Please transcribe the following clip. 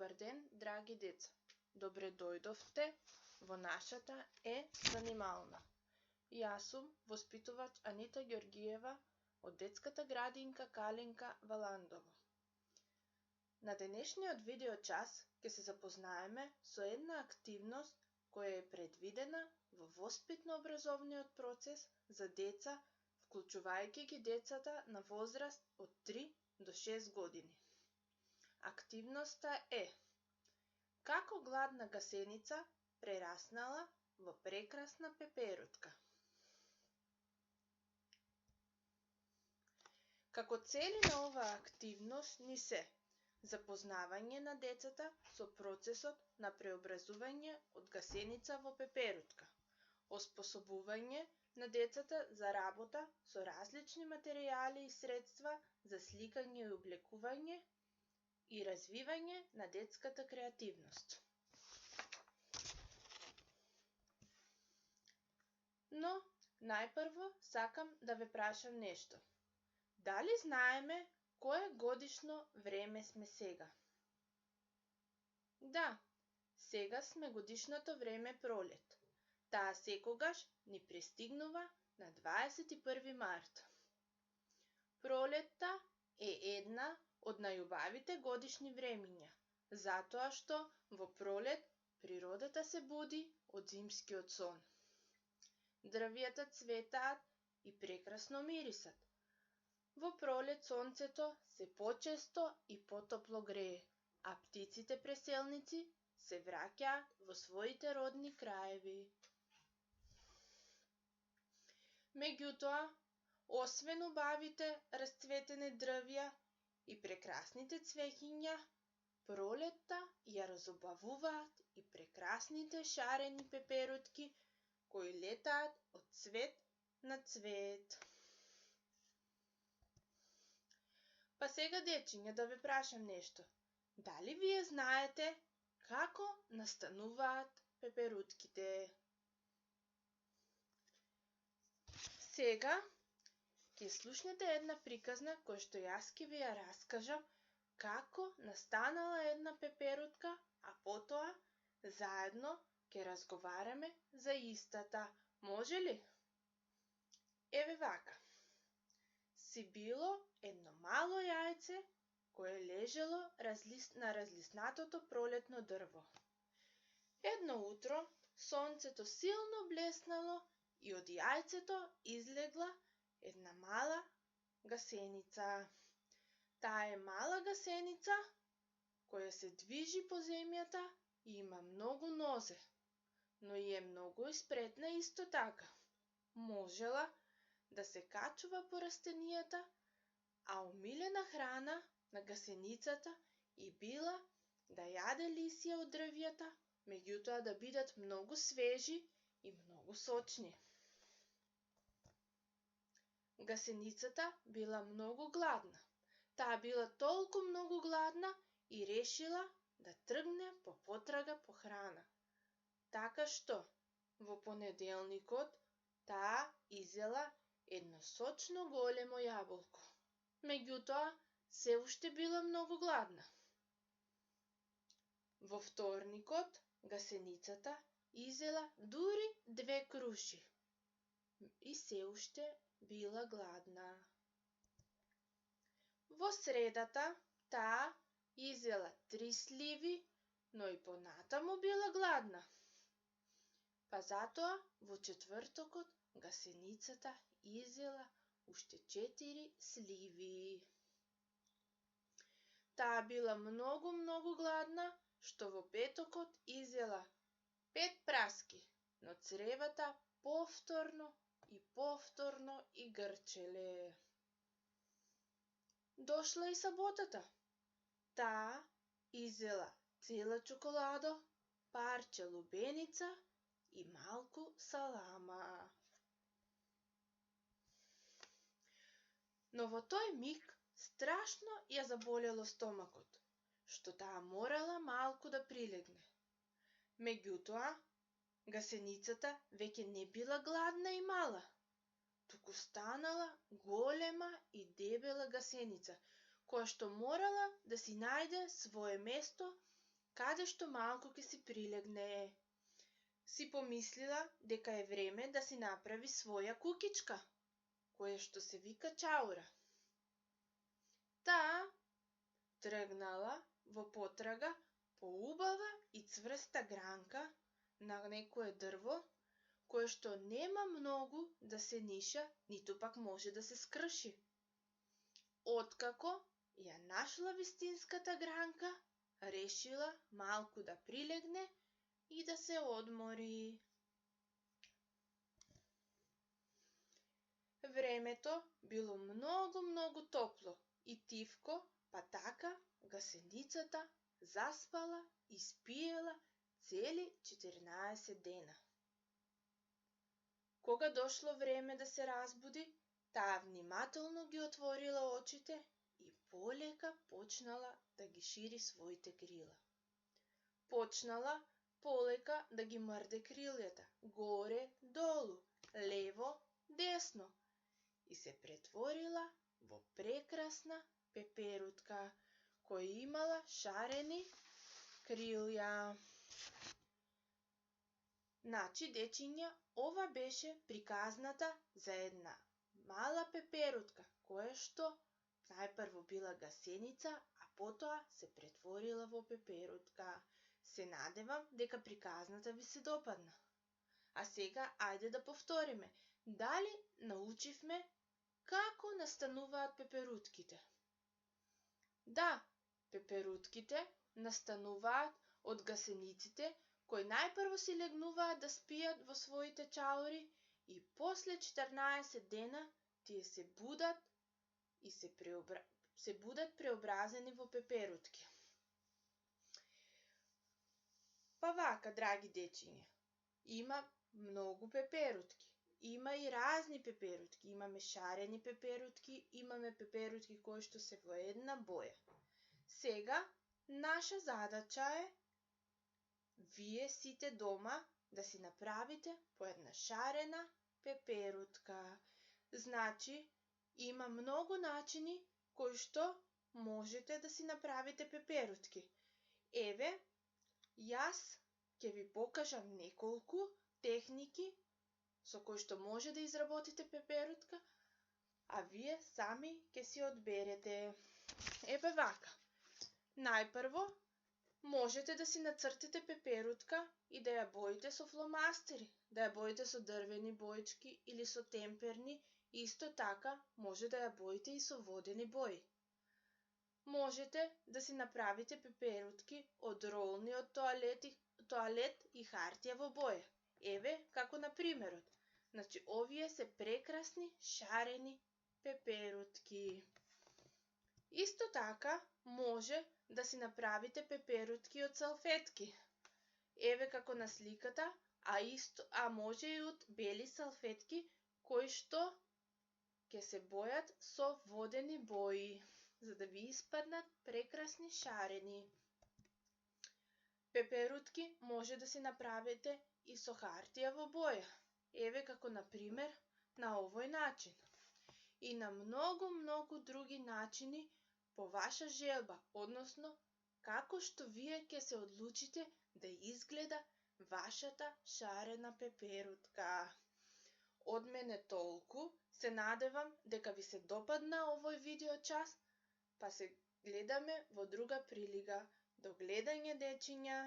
Добар ден, драги деца! Добре дојдовте во нашата занимална. Јас сум воспитувач Анита Ѓоргиева од детската градинка Калинка Валандово. На денешниот видео час ќе се запознаеме со една активност која е предвидена во воспитно-образовниот процес за деца, вклучувајќи ги децата на возраст од 3 до 6 години. Активноста е: како гладна гасеница прераснала во прекрасна пеперутка. Како цели на оваа активност ни се запознавање на децата со процесот на преобразување од гасеница во пеперутка, оспособување на децата за работа со различни материјали и средства за сликање и облекување и развивање на детската креативност. Но, најпрво сакам да ве прашам нешто. Дали знаеме кое годишно време сме сега? Да, сега сме годишното време пролет. Таа секогаш ни пристигнува на 21 март. Пролетта е една од најубавите годишни времиња, затоа што во пролет природата се буди од зимскиот сон. Дрвјата цветаат и прекрасно мирисат. Во пролет сонцето се почесто и потопло грее, а птиците преселници се враќаат во своите родни краеви. Меѓутоа, освен убавите расцветени дрвја и прекрасните цвеќиња, пролетта ја разубавуваат и прекрасните шарени пеперутки кои летаат од цвет на цвет. Па сега, дечиња, да ве прашам нешто. Дали вие знаете како настануваат пеперутките? Сега ќе слушнете една приказна која што јас ќе ви ја раскажам како настанала една пеперутка, а потоа заедно ќе разговараме за истата. Може ли? Еве вака. Си било едно мало јајце кое лежело на разлиснатото пролетно дрво. Едно утро сонцето силно блеснало и од јајцето излегла една мала гасеница. Таа е мала гасеница која се движи по земјата и има многу нозе, но и е многу испретна исто така. Можела да се качува по растенијата, а омилена храна на гасеницата и била да јаде лисија од дрвјата, меѓутоа да бидат многу свежи и многу сочни. Гасеницата била многу гладна. Таа била толку многу гладна и решила да тргне по потрага по храна. Така што, во понеделникот, таа изела едно сочно големо јаболко. Меѓутоа, се уште била многу гладна. Во вторникот, гасеницата изела дури 2 круши и се уште била гладна. Во средата, таа изела 3 сливи, но и понатаму била гладна. Па затоа во четвртокот гасеницата изела уште 4 сливи. Таа била многу гладна, што во петокот изела 5 праски, но цревата повторно и грчеле. Дошла и саботата. Таа изела цела чоколадо, парче лубеница и малку салама. Но во тој миг страшно ја заболело стомакот, што таа морала малку да прилегне. Меѓутоа, гасеницата веќе не била гладна и мала, туку станала голема и дебела гасеница, која што морала да си најде свое место каде што малку ќе си прилегне. Си помислила дека е време да си направи своја кукичка, која што се вика Чаура. Таа тргнала во потрага по убава и цврста гранка на некое дрво, кое што нема многу да се ниша, ниту пак може да се скрши. Откако ја нашла вистинската гранка, решила малку да прилегне и да се одмори. Времето било многу топло и тивко, па така гасеницата заспала и спиела цели 14 дена. Кога дошло време да се разбуди, таа внимателно ги отворила очите и полека почнала да ги шири своите крила. Почнала полека да ги мрде крилјата, горе, долу, лево, десно, и се претворила во прекрасна пеперутка, која имала шарени крилја. Значи, дечиња, ова беше приказната за една мала пеперутка, која што најпрво била гасеница, а потоа се претворила во пеперутка. Се надевам дека приказната ви се допадна. А сега, ајде да повториме. Дали научивме како настануваат пеперутките? Да, пеперутките настануваат од гасениците, кои најпрво си легнуваат да спијат во своите чаури и после 14 дена тие се будат и се будат преобразени во пеперутки. Па вака, драги дечиња, има многу пеперутки. Има и разни пеперутки. Имаме шарени пеперутки, имаме пеперутки кои што се во една боја. Сега, наша задача е вие сите дома да си направите по една шарена пеперутка. Значи, има многу начини кои што можете да си направите пеперутки. Еве, јас ќе ви покажам неколку техники со кои што може да изработите пеперутка, а вие сами ќе си одберете. Еве вака. Најпрво, можете да си нацртите пеперутка и да ја боите со фломастери, да ја боите со дрвени боички или со темперни, исто така може да ја боите и со водени бои. Можете да си направите пеперутки од ролни од тоалет и хартија во боја. Еве како на примерот. Значи, овие се прекрасни шарени пеперутки. Исто така може да си направите пеперутки од салфетки. Еве како на сликата, а може и од бели салфетки кои што ќе се бојат со водени бои, за да ви испаднат прекрасни шарени. Пеперутки може да си направите и со хартија во боја. Еве како на пример на овој начин. И на многу други начини по ваша желба, односно како што вие ќе се одлучите да изгледа вашата шарена пеперутка. Од мене толку, се надевам дека ви се допадна овој видеочас, па се гледаме во друга прилика. До гледање, дечиња!